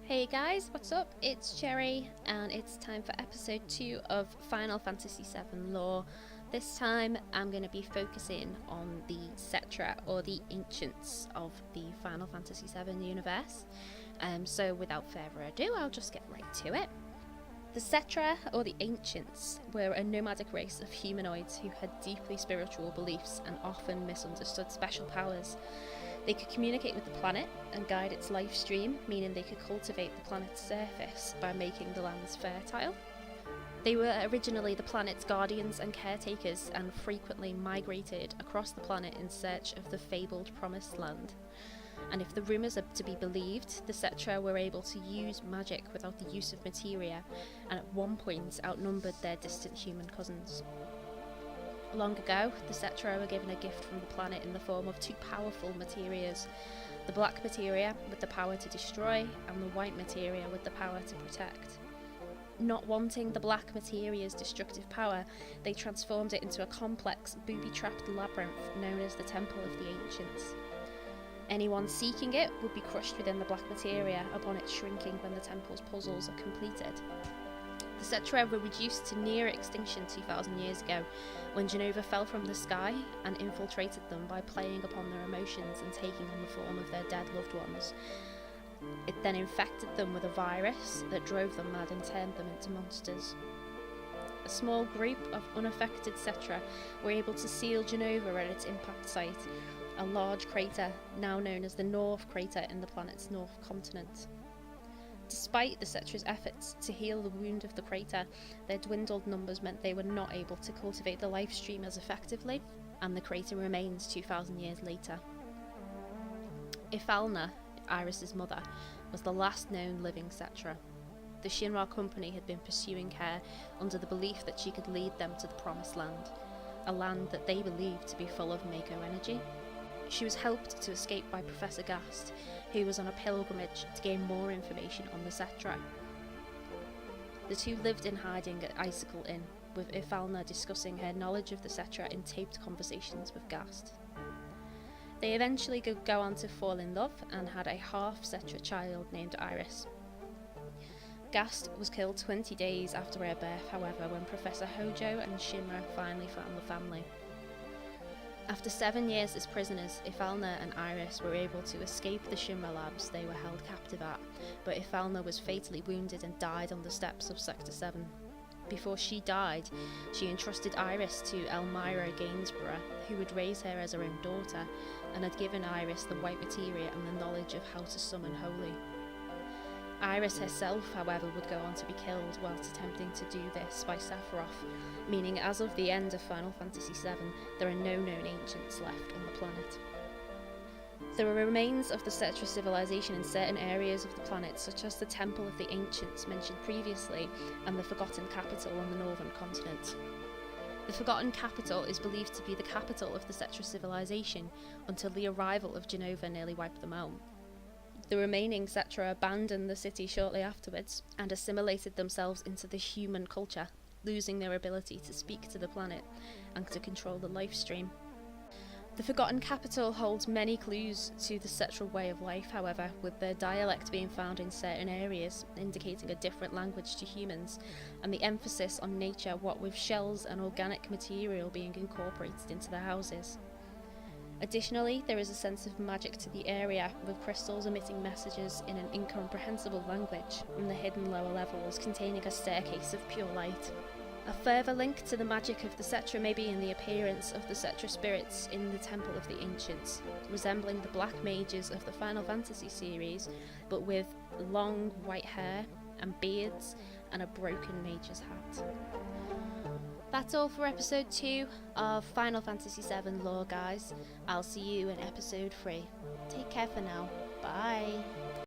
Hey guys, what's up? It's Cherry, and it's time for episode 2 of Final Fantasy VII lore. This time I'm going to be focusing on the Cetra, or the Ancients of the Final Fantasy VII universe. So without further ado, I'll just get right to it. The Cetra, or the Ancients, were a nomadic race of humanoids who had deeply spiritual beliefs and often misunderstood special powers. They could communicate with the planet and guide its life stream, meaning they could cultivate the planet's surface by making the lands fertile. They were originally the planet's guardians and caretakers, and frequently migrated across the planet in search of the fabled Promised Land. And if the rumours are to be believed, the Cetra were able to use magic without the use of materia, and at one point outnumbered their distant human cousins. Long ago, the Cetra were given a gift from the planet in the form of two powerful materias, the black materia with the power to destroy, and the white materia with the power to protect. Not wanting the black materia's destructive power, they transformed it into a complex, booby-trapped labyrinth known as the Temple of the Ancients. Anyone seeking it would be crushed within the black materia upon its shrinking when the temple's puzzles are completed. The Cetra were reduced to near extinction 2,000 years ago, when Jenova fell from the sky and infiltrated them by playing upon their emotions and taking on the form of their dead loved ones. It then infected them with a virus that drove them mad and turned them into monsters. A small group of unaffected Cetra were able to seal Jenova at its impact site, a large crater now known as the North Crater in the planet's north continent. Despite the Cetra's efforts to heal the wound of the crater, their dwindled numbers meant they were not able to cultivate the life stream as effectively, and the crater remains 2,000 years later. Ifalna, Iris' mother, was the last known living Cetra. The Shinra Company had been pursuing her under the belief that she could lead them to the Promised Land, a land that they believed to be full of Mako energy. She was helped to escape by Professor Gast, who was on a pilgrimage to gain more information on the Cetra. The two lived in hiding at Icicle Inn, with Ifalna discussing her knowledge of the Cetra in taped conversations with Gast. They eventually go on to fall in love and had a half-Cetra child named Iris. Gast was killed 20 days after her birth, however, when Professor Hojo and Shinra finally found the family. After 7 years as prisoners, Ifalna and Iris were able to escape the Shinra labs they were held captive at, but Ifalna was fatally wounded and died on the steps of Sector 7. Before she died, she entrusted Iris to Elmira Gainsborough, who would raise her as her own daughter, and had given Iris the white materia and the knowledge of how to summon Holy. Iris herself, however, would go on to be killed whilst attempting to do this by Sephiroth, meaning as of the end of Final Fantasy VII, there are no known ancients left on the planet. There are remains of the Cetra civilization in certain areas of the planet, such as the Temple of the Ancients mentioned previously, and the Forgotten Capital on the northern continent. The Forgotten Capital is believed to be the capital of the Cetra civilization, until the arrival of Jenova nearly wiped them out. The remaining Cetra abandoned the city shortly afterwards and assimilated themselves into the human culture, losing their ability to speak to the planet and to control the life stream. The Forgotten Capital holds many clues to the Cetra way of life, however, with their dialect being found in certain areas, indicating a different language to humans, and the emphasis on nature, what with shells and organic material being incorporated into the houses. Additionally, there is a sense of magic to the area, with crystals emitting messages in an incomprehensible language, and the hidden lower levels containing a staircase of pure light. A further link to the magic of the Cetra may be in the appearance of the Cetra spirits in the Temple of the Ancients, resembling the black mages of the Final Fantasy series, but with long white hair and beards and a broken mage's hat. That's all for episode 2 of Final Fantasy VII lore, guys. I'll see you in episode 3. Take care for now. Bye.